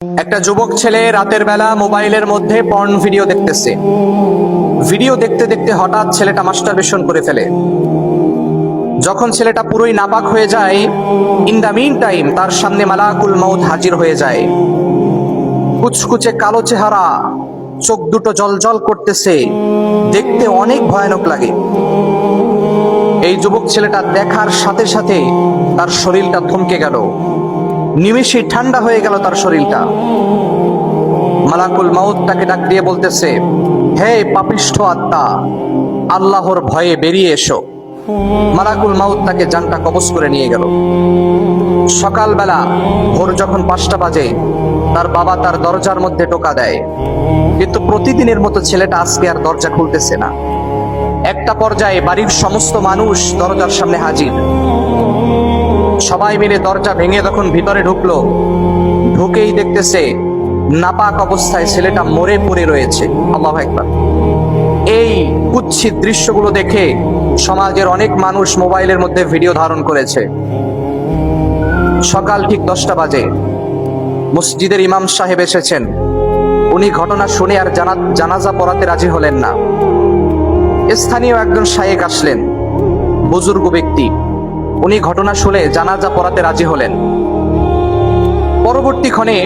একটা যুবক ছেলে রাতের বেলা মোবাইলের মধ্যে পর্ন ভিডিও দেখতেছে। ভিডিও দেখতে দেখতে হঠাৎ ছেলেটা মাস্টারবেশন করে ফেলে। যখন ছেলেটা পুরোই নাপাক হয়ে যায়, ইন দ্য মিন টাইম তার সামনে মালাকুল মউত হাজির হয়ে যায়। কুচকুচে কালো চেহারা, চোখ দুটো জলজল করতেছে, দেখতে অনেক ভয়ানক লাগে। এই যুবক ছেলেটা দেখার সাথে সাথে তার শরীরটা থমকে গেল, নিমেষেই ঠান্ডা হয়ে গেল তার শরীরটা। মালাকুল মউত তাকে ডাক দিয়ে বলতেছে, হে পাপিষ্ঠ আত্মা, আল্লাহর ভয়ে বেরিয়ে এসো। মালাকুল মউত তাকে জানটা কবজ করে নিয়ে গেল। সকালবেলা ভোর যখন 5টা বাজে, তার বাবা তার দরজার মধ্যে টোকা দেয়, কিন্তু প্রতিদিনের মতো ছেলেটা আজকে আর দরজা খুলতেছে না। একটা পর্যায়ে বাড়ির সমস্ত মানুষ দরজার সামনে হাজির। সবাই মিলে দরজা ভেঙে যখন ভিতরে ঢুকলো, ঢুকেই দেখতেছে নাপাক অবস্থায় ছেলেটা মরে পড়ে রয়েছে। আল্লাহু আকবার। এই কুৎসিত দৃশ্যগুলো দেখে সমাজের অনেক মানুষ মোবাইলের মধ্যে ভিডিও ধারণ করেছে। সকাল ঠিক 10টা বাজে মসজিদের ইমাম সাহেব এসেছেন। উনি ঘটনা শুনে আর জানাজা পড়াতে রাজি হলেন না। স্থানীয় একজন শায়েখ আসলেন, বুজুর্গ ব্যক্তি। উনি ঘটনা শুনে জানাজা পড়াতে রাজি হলেন। পরবর্তী ক্ষণে